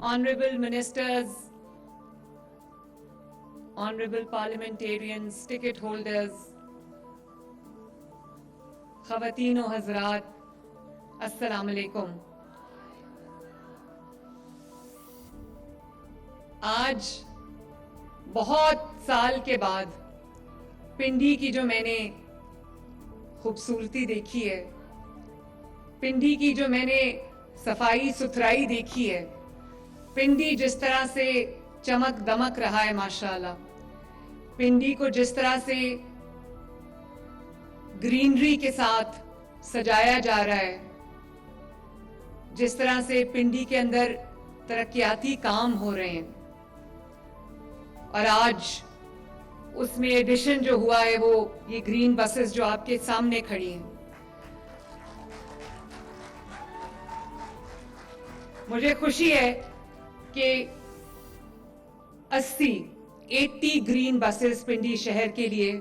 honorable ministers, honorable parliamentarians, ticket holders, خواتین و حضرات، السلام علیکم. آج بہت سال کے بعد پنڈی کی جو میں نے خوبصورتی دیکھی ہے، پنڈی کی جو میں نے صفائی ستھرائی دیکھی ہے، پنڈی جس طرح سے چمک دمک رہا ہے ماشاءاللہ، پنڈی کو جس طرح سے گرینری کے ساتھ سجایا جا رہا ہے، جس طرح سے پنڈی کے اندر ترقیاتی کام ہو رہے ہیں، اور آج اس میں ایڈیشن جو ہوا ہے وہ یہ گرین بسز جو آپ کے سامنے کھڑی ہیں. مجھے خوشی ہے کہ 80 گرین بسز پنڈی شہر کے لیے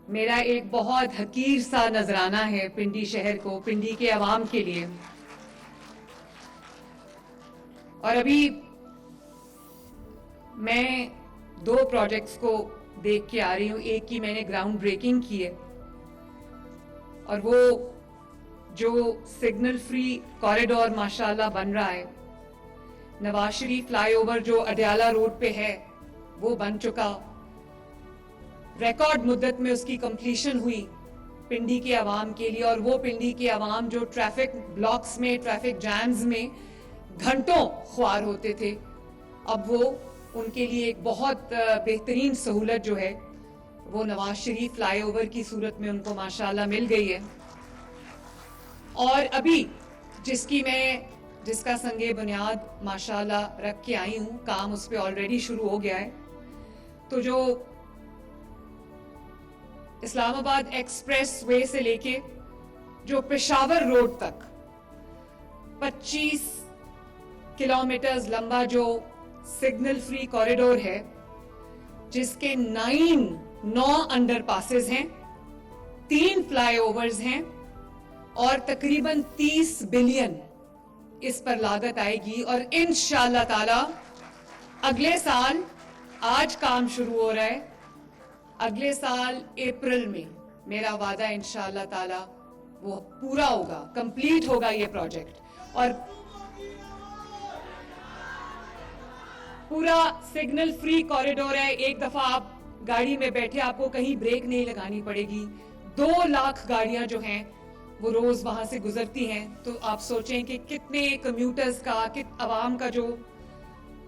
میرا ایک بہت حقیر سا نذرانہ ہے پنڈی شہر کو، پنڈی کے عوام کے لیے. اور ابھی میں 2 پروجیکٹس کو دیکھ کے آ رہی ہوں. ایک کی میں نے گراؤنڈ بریکنگ کی ہے، اور وہ جو سگنل فری کوریڈور ماشاءاللہ بن رہا ہے، نواز شریف فلائی اوور جو اڈیالہ روڈ پہ ہے وہ بن چکا. ریکارڈ مدت میں اس کی کمپلیشن ہوئی پنڈی کے عوام کے لیے، اور وہ پنڈی کے عوام جو ٹریفک بلاکس میں، ٹریفک جیمز میں گھنٹوں خوار ہوتے تھے، اب وہ ان کے لیے ایک بہت بہترین سہولت جو ہے وہ نواز شریف فلائی اوور کی صورت میں ان کو ماشاءاللہ مل گئی ہے. اور ابھی جس کا سنگ بنیاد ماشاءاللہ رکھ کے آئی ہوں، کام اس پہ آلریڈی شروع ہو گیا ہے. تو جو اسلام آباد ایکسپریس وے سے لے کے جو پشاور روڈ تک 25 کلومیٹرز لمبا جو سگنل فری کوریڈور ہے، جس کے 9 انڈر پاسز ہیں، 3 فلائی اوورز ہیں، اور تقریباً 30 بلین اس پر لاگت آئے گی. اور انشاءاللہ تعالی اگلے سال، آج کام شروع ہو رہا ہے، اگلے سال اپریل میں میرا وعدہ انشاءاللہ تعالی وہ پورا ہوگا، کمپلیٹ ہوگا یہ پروجیکٹ. اور پورا سگنل فری کوریڈور ہے. ایک دفعہ آپ گاڑی میں بیٹھے، آپ کو کہیں بریک نہیں لگانی پڑے گی. 2 لاکھ گاڑیاں جو ہیں وہ روز وہاں سے گزرتی ہیں. تو آپ سوچیں کہ کتنے کمیوٹرز کا، عوام کا جو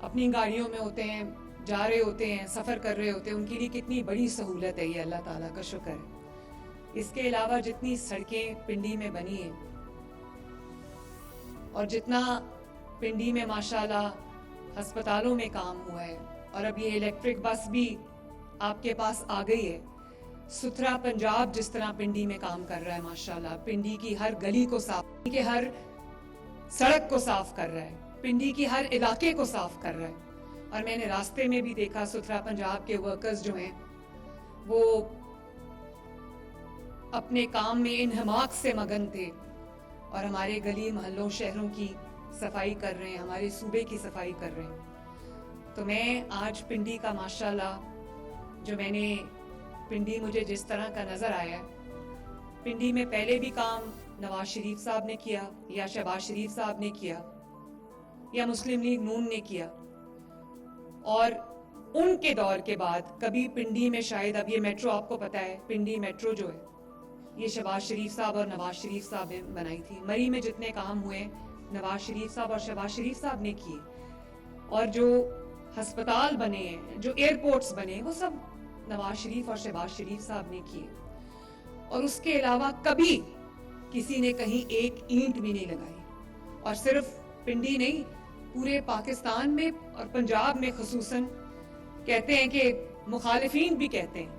اپنی گاڑیوں میں ہوتے ہیں، جا رہے ہوتے ہیں، سفر کر رہے ہوتے ہیں، ان کے لیے کتنی بڑی سہولت ہے. یہ اللہ تعالیٰ کا شکر ہے. اس کے علاوہ جتنی سڑکیں پنڈی میں بنی ہیں، اور جتنا پنڈی میں ماشاءاللہ ہسپتالوں میں کام ہوا ہے، اور اب یہ الیکٹرک بس بھی آپ کے پاس آ گئی ہے. ستھرا پنجاب جس طرح پنڈی میں کام کر رہا ہے ماشاءاللہ، پنڈی کی ہر گلی کو صاف، پنڈی کے ہر سڑک کو صاف کر رہا ہے، پنڈی کی ہر علاقے کو صاف کر رہا ہے. اور میں نے راستے میں بھی دیکھا ستھرا پنجاب کے ورکرز جو ہیں وہ اپنے کام میں انہماک سے مگن تھے، اور ہمارے گلی محلوں شہروں کی صفائی کر رہے ہیں، ہمارے صوبے کی صفائی کر رہے ہیں. تو میں آج پنڈی کا ماشاءاللہ جو میں نے پنڈی مجھے جس طرح کا نظر آیا ہے، پنڈی میں پہلے بھی کام نواز شریف صاحب نے کیا، یا شہباز شریف صاحب نے کیا، یا مسلم لیگ نون نے کیا، اور ان کے دور کے بعد کبھی پنڈی میں شاید، اب یہ میٹرو آپ کو پتا ہے، پنڈی میٹرو جو ہے یہ شہباز شریف صاحب اور نواز شریف صاحب نے بنائی تھی. مری میں جتنے کام ہوئے نواز شریف صاحب اور شہباز شریف صاحب نے کیے، اور جو ہسپتال بنے ہیں، جو ایئرپورٹس بنے، وہ سب نواز شریف اور شہباز شریف صاحب نے کیے. اور اس کے علاوہ کبھی کسی نے کہیں ایک اینٹ بھی نہیں لگائی. اور صرف پنڈی نہیں، پورے پاکستان میں اور پنجاب میں خصوصاً کہتے ہیں کہ مخالفین بھی کہتے ہیں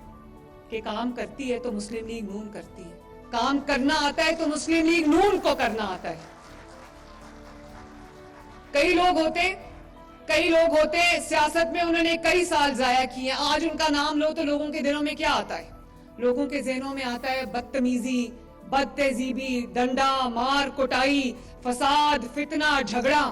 کہ کام کرتی ہے تو مسلم لیگ نون کرتی ہے، کام کرنا آتا ہے تو مسلم لیگ نون کو کرنا آتا ہے. کئی لوگ ہوتے سیاست میں، انہوں نے کئی سال ضائع کیے، آج ان کا نام لو تو لوگوں کے دلوں میں کیا آتا ہے؟ لوگوں کے ذہنوں میں آتا ہے بدتمیزی، بد تہذیبی، ڈنڈا مار، کٹائی، فساد، فتنہ، جھگڑا.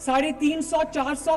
350, 400,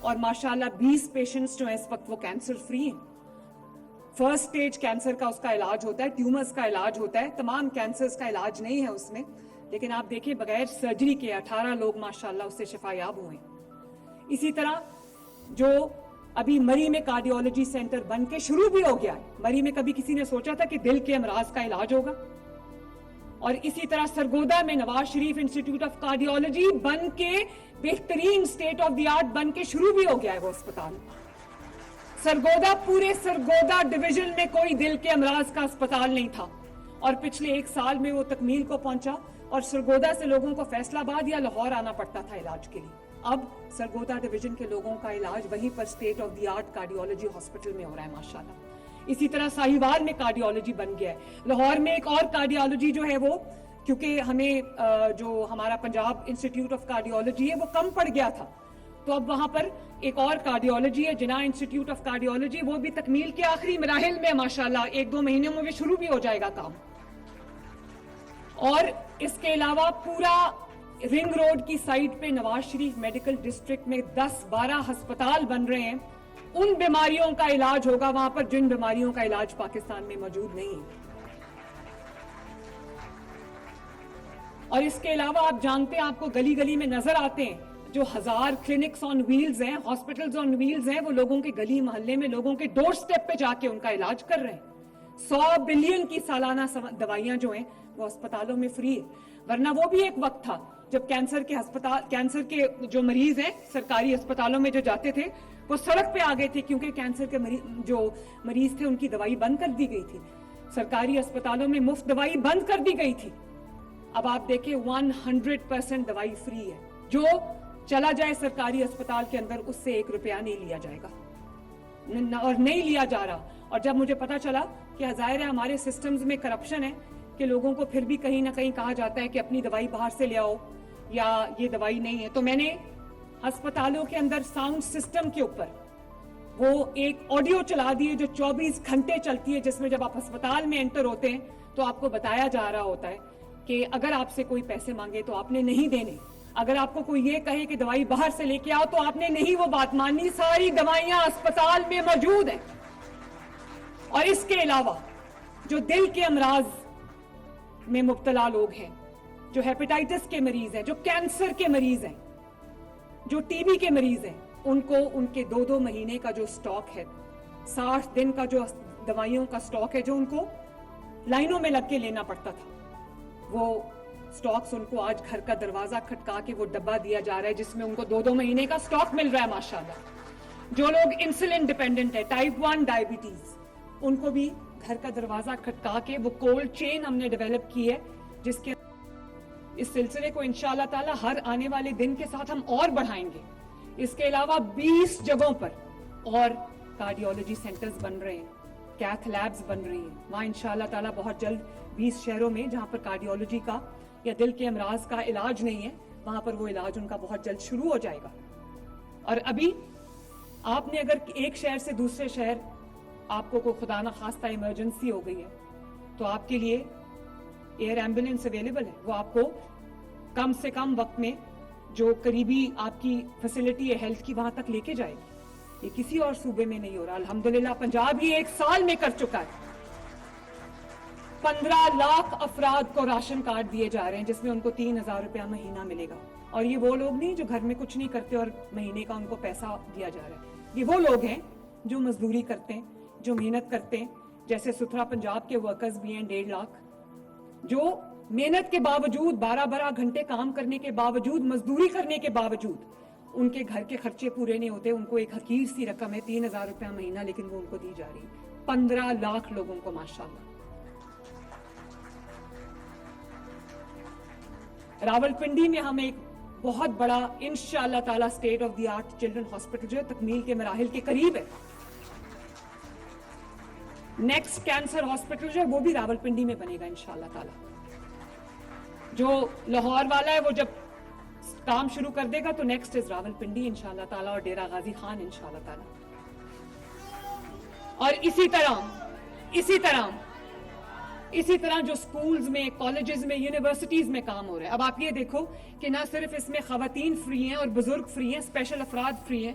اور ماشاءاللہ 20 پیشنٹس جو ہیں اس وقت وہ کینسر فری ہیں. فرسٹ سٹیج کینسر کا اس کا علاج ہوتا ہے, ٹیومرز کا علاج ہوتا ہے, تمام کینسرز کا علاج نہیں ہے اس میں, لیکن آپ دیکھیں بغیر سرجری کے 18 لوگ ماشاءاللہ اس سے شفا یاب ہوئے. اسی طرح جو ابھی مری میں کارڈیولوجی سینٹر بن کے شروع بھی ہو گیا ہے. مری میں کبھی کسی نے سوچا تھا کہ دل کے امراض کا علاج ہوگا؟ اور اسی طرح سرگودا میں Nawaz Sharif institute of cardiology بن کے بہترین اسٹیٹ آف دی آرٹ بن کے شروع بھی ہو گیا ہے وہ اسپتال. سرگودا, پورے سرگودا ڈویژن میں کوئی دل کے امراض کا اسپتال نہیں تھا, اور پچھلے 1 سال میں وہ تکمیل کو پہنچا, اور سرگودا سے لوگوں کو فیصل آباد یا لاہور آنا پڑتا تھا علاج کے لیے. اب سرگودا ڈویژن کے لوگوں کا علاج وہیں پر state of the art cardiology hospital میں ہو رہا ہے ماشاءاللہ. اسی طرح ساہیوال میں کارڈیولوجی بن گیا ہے. لاہور میں ایک اور کارڈیولوجی جو ہے وہ, کیونکہ ہمیں جو ہمارا پنجاب انسٹیٹیوٹ آف کارڈیولوجی ہے وہ کم پڑ گیا تھا, تو اب وہاں پر ایک اور کارڈیولوجی ہے جناح انسٹیٹیوٹ آف کارڈیولوجی, وہ بھی تکمیل کے آخری مراحل میں ماشاءاللہ 1-2 مہینوں میں بھی شروع بھی ہو جائے گا کام. اور اس کے علاوہ پورا رنگ روڈ کی سائٹ پہ نواز شریف میڈیکل ڈسٹرکٹ میں 10-12 ہسپتال بن رہے ہیں. ان بیماریوں کا علاج ہوگا وہاں پر جن بیماریوں کا علاج پاکستان میں موجود نہیں ہے. اور اس کے علاوہ آپ جانتے ہیں, آپ کو گلی گلی میں نظر آتے ہیں جو 1000 کلینکس آن ویلز ہیں, ہاسپٹلز آن ویلز ہیں, وہ لوگوں کے گلی محلے میں لوگوں کے ڈور سٹیپ پہ جا کے ان کا علاج کر رہے ہیں. 100 بلین کی سالانہ دوائیاں جو ہیں وہ اسپتالوں میں فری ہے. ورنہ وہ بھی ایک وقت تھا جب کینسر کے جو مریض ہیں سرکاری اسپتالوں میں جو جاتے تھے وہ سڑک پہ آ گئے تھے, کیونکہ کینسر کے جو مریض تھے ان کی دوائی بند کر دی گئی تھی. سرکاری اسپتالوں میں مفت دوائی بند کر دی گئی تھی. اب آپ دیکھیں 100% دوائی فری ہے. جو چلا جائے سرکاری اسپتال کے اندر اس سے 1 روپیہ نہیں لیا جائے گا, اور نہیں لیا جا رہا. اور جب مجھے پتا چلا کہ ظاہر ہے ہمارے سسٹمز میں کرپشن ہے کہ لوگوں کو پھر بھی کہیں نہ کہیں کہا جاتا ہے کہ اپنی دوائی باہر سے لے آؤ یا یہ دوائی نہیں ہے, تو میں نے ہسپتالوں کے اندر ساؤنڈ سسٹم کے اوپر وہ ایک آڈیو چلا دی ہے جو 24 گھنٹے چلتی ہے, جس میں جب آپ ہسپتال میں انٹر ہوتے ہیں تو آپ کو بتایا جا رہا ہوتا ہے کہ اگر آپ سے کوئی پیسے مانگے تو آپ نے نہیں دینے, اگر آپ کو کوئی یہ کہے کہ دوائی باہر سے لے کے آؤ تو آپ نے نہیں وہ بات ماننی. ساری دوائیاں اسپتال میں موجود ہیں. اور اس کے علاوہ جو دل کے امراض میں مبتلا لوگ ہیں, جو ہیپیٹائٹس کے مریض ہیں, جو کینسر کے مریض ہیں, جو ٹی بی کے مریض ہیں, ان کو ان کے 2-2 مہینے کا جو سٹاک ہے, 60 دن کا جو دوائیوں کا سٹاک ہے جو ان کو لائنوں میں لگ کے لینا پڑتا تھا, وہ سٹاکس ان کو آج گھر کا دروازہ کھٹکا کے وہ ڈبہ دیا جا رہا ہے جس میں ان کو 2-2 مہینے کا سٹاک مل رہا ہے ماشاءاللہ. جو لوگ انسولین ڈیپینڈنٹ ہے, ٹائپ 1 ڈائبٹیز, ان کو بھی گھر کا دروازہ کھٹکا کے وہ کولڈ چین ہم نے ڈیولپ کی ہے, جس کے اس سلسلے کو انشاءاللہ تعالی ہر آنے والے دن کے ساتھ ہم اور بڑھائیں گے. اس کے علاوہ 20 جگہوں پر اور کارڈیولوجی سینٹرز بن رہے ہیں, کیتھ لیبز بن رہی ہیں. وہاں انشاءاللہ تعالی بہت جلد 20 شہروں میں جہاں پر کارڈیولوجی کا یا دل کے امراض کا علاج نہیں ہے وہاں پر وہ علاج ان کا بہت جلد شروع ہو جائے گا. اور ابھی آپ نے اگر ایک شہر سے دوسرے شہر آپ کو کوئی خدا نہ خواستہ ایمرجنسی ہو گئی ہے تو آپ کے لیے ایئر ایمبولینس اویلیبل ہے. وہ آپ کو کم سے کم وقت میں جو قریبی آپ کی فیسلٹی ہے ہیلتھ کی وہاں تک لے کے جائے گی. یہ کسی اور صوبے میں نہیں ہو رہا. الحمدللہ پنجاب ہی 1 سال میں کر چکا ہے. 15 لاکھ افراد کو راشن کارڈ دیے جا رہے ہیں جس میں ان کو 3000 روپیہ مہینہ ملے گا. اور یہ وہ لوگ نہیں جو گھر میں کچھ نہیں کرتے اور مہینے کا ان کو پیسہ دیا جا رہا ہے. یہ وہ لوگ ہیں جو مزدوری کرتے ہیں, جو محنت کرتے ہیں, جیسے ستھرا پنجاب کے ورکرز بھی ہیں 1.5 لاکھ, جو محنت کے باوجود 12 گھنٹے کام کرنے کے باوجود, مزدوری کرنے کے باوجود ان کے گھر کے خرچے پورے نہیں ہوتے. ان کو ایک حقیر سی رقم ہے 3000 روپیہ مہینہ, لیکن وہ ان کو دی جا رہی ہے. 15 لاکھ لوگوں کو ماشاءاللہ. راولپنڈی میں ہم ایک بہت بڑا انشاءاللہ تعالی state of the art children hospital جو ہے تکمیل کے مراحل کے قریب ہے. نیکسٹ کینسر ہاسپٹل جو ہے وہ بھی راولپنڈی میں بنے گا انشاءاللہ تعالی. جو لاہور والا ہے وہ جب کام شروع کر دے گا تو نیکسٹ از راولپنڈی انشاءاللہ تعالی, اور ڈیرہ غازی خان انشاءاللہ تعالی. اور اسی طرح جو سکولز میں, کالجز میں, یونیورسٹیز میں کام ہو رہا ہے. اب آپ یہ دیکھو کہ نہ صرف اس میں خواتین فری ہیں اور بزرگ فری ہیں, اسپیشل افراد فری ہیں,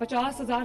50,000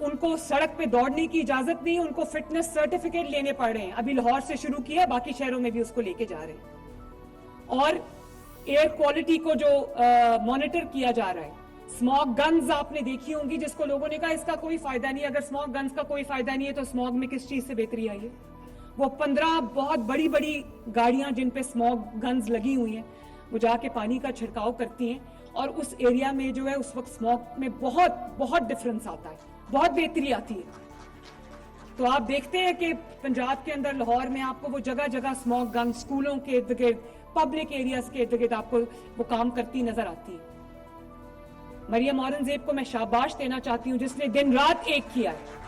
ان کو سڑک پہ دوڑنے کی اجازت نہیں, ان کو فٹنس سرٹیفکیٹ لینے پڑ رہے ہیں. ابھی لاہور سے شروع کیا, باقی شہروں میں بھی اس کو لے کے جا رہے ہیں. اور ایئر کوالٹی کو جو مانیٹر کیا جا رہا ہے, اسموگ گنز آپ نے دیکھی ہوں گی, جس کو لوگوں نے کہا اس کا کوئی فائدہ نہیں. اگر اسموگ گنز کا کوئی فائدہ نہیں ہے تو اسموگ میں کس چیز سے بہتری آئی ہے؟ وہ 15 بہت بڑی بڑی گاڑیاں جن پہ اسموگ گنز لگی ہوئی ہیں, وہ جا کے پانی کا چھڑکاؤ کرتی ہیں, اور اس ایریا میں جو ہے اس وقت اسموگ میں بہت بہت ڈفرنس آتا ہے, بہت بہتری آتی ہے. تو آپ دیکھتے ہیں کہ پنجاب کے اندر لاہور میں آپ کو وہ جگہ جگہ اسموگ گن اسکولوں کے ارد گرد, پبلک ایریاز کے ارد گرد آپ کو وہ کام کرتی نظر آتی ہے. مریم اورنگزیب کو میں شاباش دینا چاہتی ہوں جس نے دن رات ایک کیا ہے.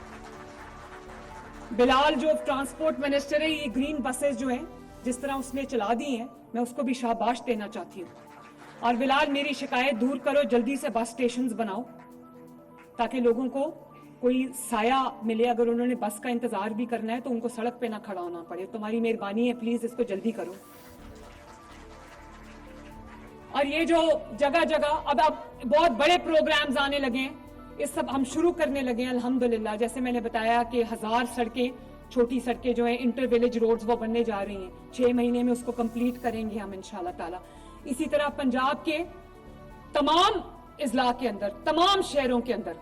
بلال جو ٹرانسپورٹ منسٹر ہے, یہ گرین بسز جو ہیں جس طرح اس نے چلا دی ہیں, میں اس کو بھی شاباش دینا چاہتی ہوں. اور بلال میری شکایت دور کرو, جلدی سے بس سٹیشنز بناؤ تاکہ لوگوں کو کوئی سایہ ملے. اگر انہوں نے بس کا انتظار بھی کرنا ہے تو ان کو سڑک پہ نہ کھڑا ہونا پڑے. تمہاری مہربانی ہے, پلیز اس کو جلدی کرو. اور یہ جو جگہ جگہ اب بہت بڑے پروگرامز آنے لگے ہیں, یہ سب ہم شروع کرنے لگے ہیں الحمدللہ. جیسے میں نے بتایا کہ 1000 سڑکیں, چھوٹی سڑکیں جو ہیں انٹر ویلیج روڈز, وہ بننے جا رہی ہیں. 6 مہینے میں اس کو کمپلیٹ کریں گے ہم انشاءاللہ تعالی. اسی طرح پنجاب کے تمام اضلاع کے اندر, تمام شہروں کے اندر,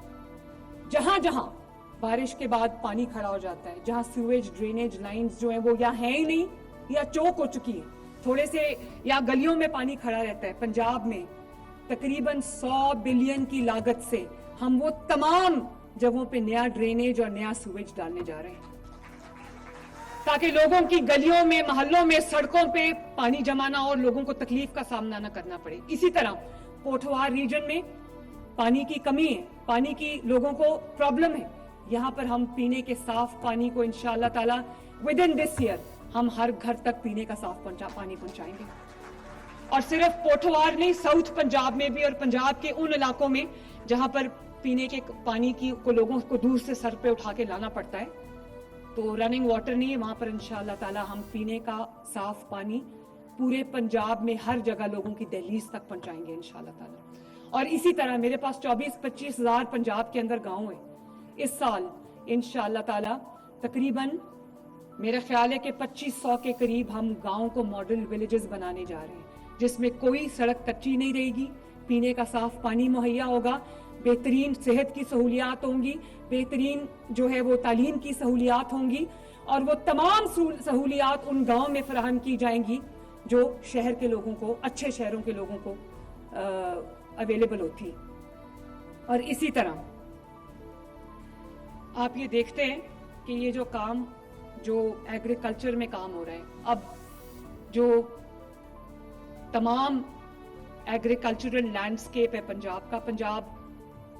جہاں جہاں بارش کے بعد پانی کھڑا ہو جاتا ہے, جہاں سیویج ڈرینیج لائنز جو ہیں وہ یا ہیں ہی نہیں یا چوک ہو چکی ہیں, تھوڑے سے یا گلیوں میں پانی کھڑا رہتا ہے, پنجاب میں تقریباً 100 بلین کی لاگت سے ہم وہ تمام جگہوں پہ نیا ڈرینیج اور نیا سیویج ڈالنے جا رہے ہیں تاکہ لوگوں کی گلیوں میں, محلوں میں, سڑکوں پہ پانی جمع نہ ہو اور لوگوں کو تکلیف کا سامنا نہ کرنا پڑے. اسی طرح پوٹھوہار ریجن میں پانی کی کمی ہے, پانی کی لوگوں کو پرابلم ہے. یہاں پر ہم پینے کے صاف پانی کو انشاءاللہ تعالی ود ان دس ایئر ہم ہر گھر تک پینے کا صاف پانی پہنچائیں گے. اور صرف پوٹھوہار نہیں, ساؤتھ پنجاب میں بھی اور پنجاب کے ان علاقوں میں جہاں پر پینے کے پانی کی کو لوگوں کو دور سے سر پہ اٹھا کے لانا پڑتا ہے, تو رننگ واٹر نہیں ہے وہاں پر, انشاءاللہ تعالی ہم پینے کا صاف پانی پورے پنجاب میں ہر جگہ لوگوں کی دہلیز تک پہنچائیں گے انشاءاللہ تعالی. اور اسی طرح میرے پاس 24-25 ہزار پنجاب کے اندر گاؤں ہیں. اس سال انشاءاللہ تعالی تقریباً میرا خیال ہے کہ 2500 کے قریب ہم گاؤں کو ماڈل ولیجز بنانے جا رہے ہیں, جس میں کوئی سڑک کچی نہیں رہے گی, پینے کا صاف پانی مہیا ہوگا, بہترین صحت کی سہولیات ہوں گی, بہترین جو ہے وہ تعلیم کی سہولیات ہوں گی, اور وہ تمام سہولیات ان گاؤں میں فراہم کی جائیں گی جو شہر کے لوگوں کو, اچھے شہروں کے لوگوں کو اویلیبل ہوتی. اور اسی طرح آپ یہ دیکھتے ہیں کہ یہ جو کام جو ایگریکلچر میں کام ہو رہا ہے, اب جو تمام ایگریکلچرل لینڈسکیپ ہے پنجاب کا, پنجاب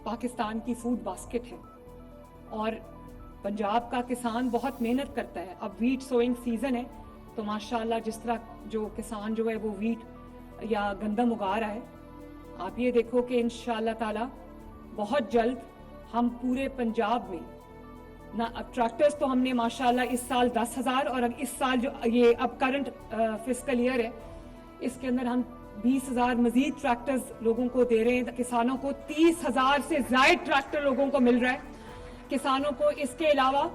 پاکستان کی فوڈ باسکٹ ہے اور پنجاب کا کسان بہت محنت کرتا ہے. اب ویٹ سوئنگ سیزن ہے تو ماشاءاللہ جس طرح جو کسان جو ہے وہ ویٹ یا گندم اگا رہا ہے, آپ یہ دیکھو کہ انشاءاللہ تعالی بہت جلد ہم پورے پنجاب میں نہ, ٹریکٹرز تو ہم نے ماشاءاللہ اس سال 10,000 اور اس سال جو یہ اب کرنٹ فسکل ایئر ہے اس کے اندر ہم 20,000 مزید ٹریکٹرز لوگوں کو دے رہے ہیں. کسانوں کو 30,000 سے زائد ٹریکٹر لوگوں کو مل رہا ہے. کسانوں کو اس کے علاوہ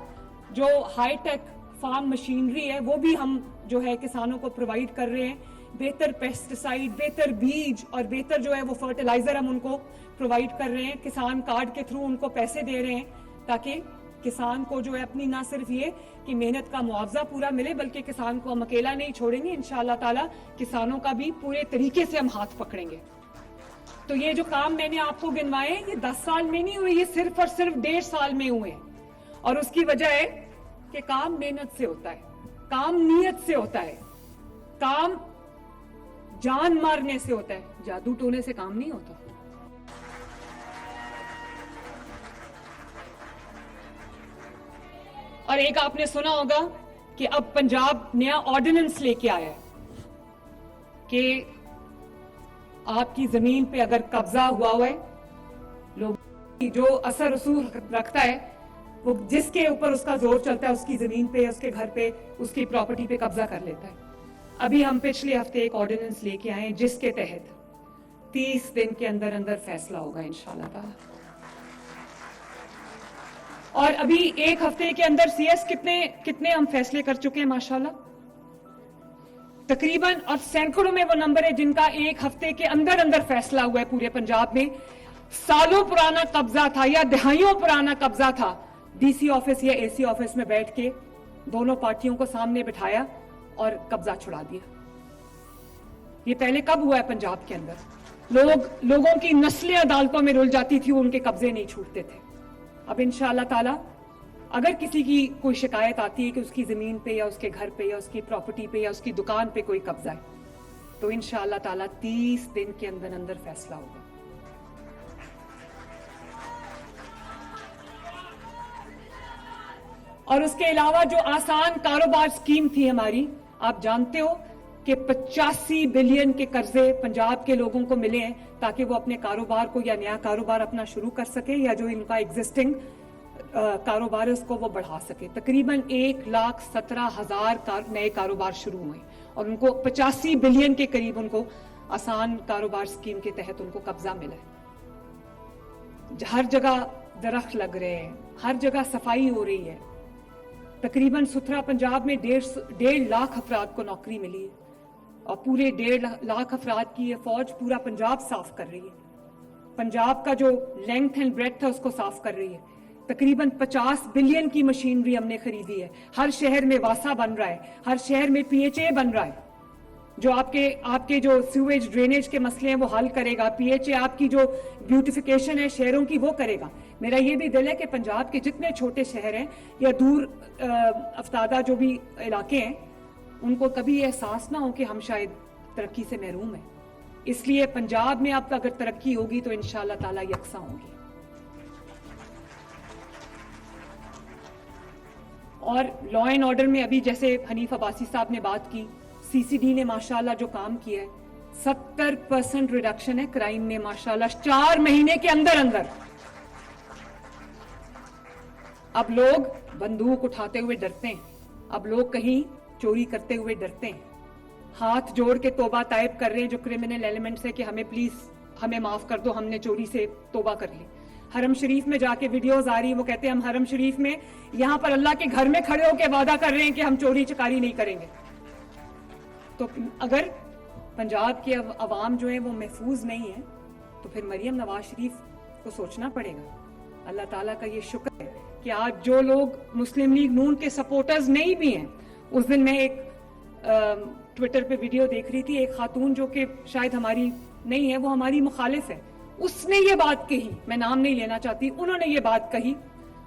جو ہائی ٹیک فارم مشینری ہے وہ بھی ہم جو ہے کسانوں کو پرووائڈ کر رہے ہیں. بہتر پیسٹیسائیڈ, بہتر بیج اور بہتر جو ہے وہ فرٹیلائزر ہم ان کو پرووائڈ کر رہے ہیں. کسان کارڈ کے تھرو ان کو پیسے دے رہے ہیں تاکہ کسان کو جو ہے اپنی نہ صرف یہ کہ محنت کا معاوضہ پورا ملے بلکہ کسان کو ہم اکیلا نہیں چھوڑیں گے. انشاءاللہ تعالی کسانوں کا بھی پورے طریقے سے ہم ہاتھ پکڑیں گے. تو یہ جو کام میں نے آپ کو گنوائے یہ 10 سال میں نہیں ہوئے, یہ صرف اور صرف 1.5 سال میں ہوئے ہیں. اور اس کی وجہ ہے کہ کام محنت سے ہوتا ہے, کام نیت سے ہوتا ہے, کام جان مارنے سے ہوتا ہے, جادو ٹونے سے کام نہیں ہوتا. اور ایک آپ نے سنا ہوگا کہ اب پنجاب نیا آرڈیننس لے کے آیا ہے کہ آپ کی زمین پہ اگر قبضہ ہوا ہے, لوگ جو اثر رسوخ رکھتا ہے وہ جس کے اوپر اس کا زور چلتا ہے اس کی زمین پہ, اس کے گھر پہ, اس کی پراپرٹی پہ قبضہ کر لیتا ہے. ابھی ہم پچھلے ہفتے ایک آرڈیننس لے کے آئے ہیں جس کے تحت 30 دن کے اندر اندر فیصلہ ہوگا انشاءاللہ تعالی. اور ابھی ایک ہفتے کے اندر CS کتنے ہم فیصلے کر چکے ہیں ماشاءاللہ تقریباً, اور سینکڑوں میں وہ نمبر ہے جن کا ایک ہفتے کے اندر فیصلہ ہوا ہے پورے پنجاب میں. سالوں پرانا قبضہ تھا یا دہائیوں پرانا قبضہ تھا, DC آفس یا AC آفس میں بیٹھ کے دونوں پارٹیوں کو سامنے بٹھایا اور قبضہ چھڑا دیا. یہ پہلے کب ہوا ہے پنجاب کے اندر؟ لوگوں کی نسلیں عدالتوں میں رل جاتی تھی, ان کے قبضے نہیں چھوٹتے تھے. اب انشاءاللہ تعالی اگر کسی کی کوئی شکایت آتی ہے کہ اس کی زمین پہ یا اس کے گھر پہ یا اس کی پراپرٹی پہ یا اس کی دکان پہ کوئی قبضہ ہے تو انشاءاللہ تعالی 30 دن کے اندر فیصلہ ہوگا. اور اس کے علاوہ جو آسان کاروبار سکیم تھی ہماری, آپ جانتے ہو کہ 85 بلین کے قرضے پنجاب کے لوگوں کو ملے ہیں تاکہ وہ اپنے کاروبار کو یا نیا کاروبار اپنا شروع کر سکے یا جو ان کا ایگزسٹنگ کاروبار ہے اس کو وہ بڑھا سکے. تقریباً 1,17,000 نئے کاروبار شروع ہوئے اور ان کو 85 بلین کے قریب ان کو آسان کاروبار سکیم کے تحت ان کو قبضہ ملا ہے. ہر جگہ درخت لگ رہے ہیں, ہر جگہ صفائی ہو رہی ہے. تقریباً ستھرا پنجاب میں 1.5 لاکھ افراد کو نوکری ملی ہے اور پورے 1.5 لاکھ افراد کی یہ فوج پورا پنجاب صاف کر رہی ہے. پنجاب کا جو لینتھ اینڈ بریڈتھ ہے اس کو صاف کر رہی ہے. تقریباً 50 بلین کی مشینری ہم نے خریدی ہے. ہر شہر میں واسا بن رہا ہے, ہر شہر میں PHA بن رہا ہے جو آپ کے جو سیویج ڈرینیج کے مسئلے ہیں وہ حل کرے گا. PHA آپ کی جو بیوٹیفیکیشن ہے شہروں کی وہ کرے گا. میرا یہ بھی دل ہے کہ پنجاب کے جتنے چھوٹے شہر ہیں یا دور افتادہ جو بھی علاقے ہیں ان کو کبھی احساس نہ ہو کہ ہم شاید ترقی سے محروم ہیں. اس لیے پنجاب میں اب اگر ترقی ہوگی تو انشاءاللہ تعالی یکساں ہوگی. اور لا اینڈ آرڈر میں ابھی جیسے حنیف عباسی صاحب نے بات کی, CCD نے ماشاءاللہ جو کام کیا ہے 70% ریڈکشن ہے کرائم میں ماشاءاللہ 4 مہینے کے اندر. اب لوگ بندوق اٹھاتے ہوئے ڈرتے ہیں, اب لوگ کہیں چوری کرتے ہوئے ڈرتے ہیں, ہاتھ جوڑ کے توبہ طائب کر رہے ہیں جو کرمنل ایلیمنٹس ہے کہ ہمیں پلیز ہمیں معاف کر دو, ہم نے چوری سے توبہ کر لی. حرم شریف میں جا کے ویڈیوز آ رہی, وہ کہتے ہیں ہم حرم شریف میں یہاں پر اللہ کے گھر میں کھڑے ہو کے وعدہ کر رہے ہیں کہ ہم چوری چکاری نہیں کریں گے. تو اگر پنجاب کے عوام جو ہیں وہ محفوظ نہیں ہیں تو پھر مریم نواز شریف کو سوچنا پڑے گا. اللہ تعالیٰ کا یہ شکر ہے کہ آج جو لوگ مسلم لیگ نون کے سپورٹرز نہیں بھی ہیں, اس دن میں ایک ٹویٹر پہ ویڈیو دیکھ رہی تھی, ایک خاتون جو کہ شاید ہماری نہیں ہے, وہ ہماری مخالف ہے, اس نے یہ بات کہی, میں نام نہیں لینا چاہتی, انہوں نے یہ بات کہی,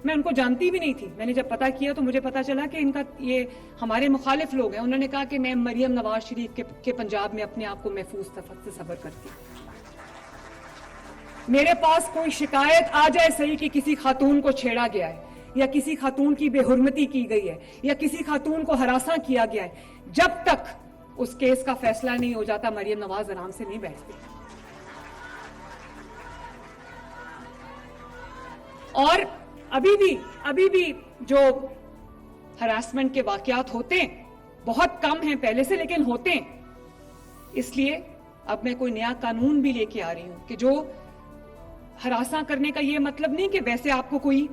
میں ان کو جانتی بھی نہیں تھی, میں نے جب پتا کیا تو مجھے پتا چلا کہ ان کا یہ ہمارے مخالف لوگ ہیں. انہوں نے کہا کہ میں مریم نواز شریف کے پنجاب میں اپنے آپ کو محفوظ سے صبر کرتی ہوں. میرے پاس کوئی شکایت آ جائے صحیح کہ کسی خاتون کو چھیڑا گیا ہے یا کسی خاتون کی بے حرمتی کی گئی ہے یا کسی خاتون کو ہراساں کیا گیا ہے, جب تک اس کیس کا فیصلہ نہیں ہو جاتا مریم نواز آرام سے نہیں بیٹھتی. اور ابھی بھی جو ہراسمنٹ کے واقعات ہوتے ہیں بہت کم ہیں پہلے سے, لیکن ہوتے ہیں. اس لیے اب میں کوئی نیا قانون بھی لے کے آ رہی ہوں کہ جو ہراساں کرنے کا یہ مطلب نہیں کہ ویسے آپ کو کوئی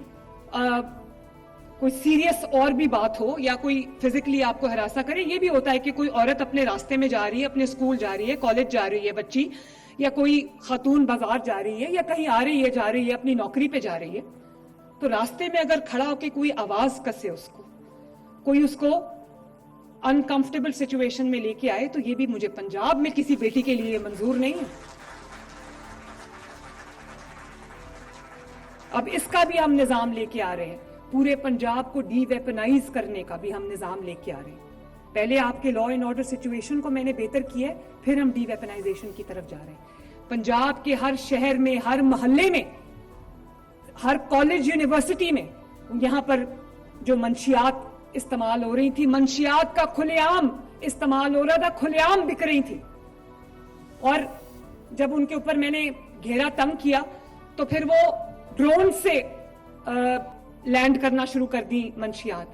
سیریس اور بھی بات ہو یا کوئی فزیکلی آپ کو ہراساں کرے. یہ بھی ہوتا ہے کہ کوئی عورت اپنے راستے میں جا رہی ہے, اپنے اسکول جا رہی ہے, کالج جا رہی ہے بچی, یا کوئی خاتون بازار جا رہی ہے یا کہیں آ رہی ہے جا رہی ہے اپنی نوکری پہ جا رہی ہے, تو راستے میں اگر کھڑا ہو کے کوئی آواز کسے اس کو, کوئی اس کو انکمفرٹیبل سچویشن میں لے کے آئے, تو یہ بھی مجھے پنجاب میں کسی بیٹی کے لیے منظور نہیں ہے. اب اس کا بھی ہم نظام لے کے آ رہے ہیں, پورے پنجاب کو ڈی ویپنائز کرنے کا بھی ہم نظام لے کے آ رہے ہیں. پہلے آپ کے لا اینڈ آرڈر سچویشن کو میں نے بہتر کیا ہے, پھر ہم ڈی ویپنائزیشن کی طرف جا رہے ہیں. پنجاب کے ہر شہر میں, ہر محلے میں, ہر کالج یونیورسٹی میں یہاں پر جو منشیات استعمال ہو رہی تھی, منشیات کا کھلے عام استعمال ہو رہا تھا, کھلے عام بک رہی تھی. اور جب ان کے اوپر میں نے گھیرا تنگ کیا تو پھر وہ ڈرون سے لینڈ کرنا شروع کر دی منشیات.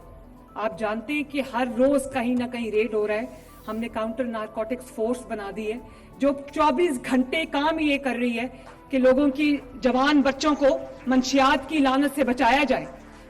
آپ جانتے ہیں کہ ہر روز کہیں نہ کہیں ریڈ ہو رہا ہے. ہم نے کاؤنٹر نارکوٹکس فورس بنا دی ہے جو 24 گھنٹے کام یہ کر رہی ہے کہ لوگوں کی جوان بچوں کو منشیات کی لعنت سے بچایا جائے.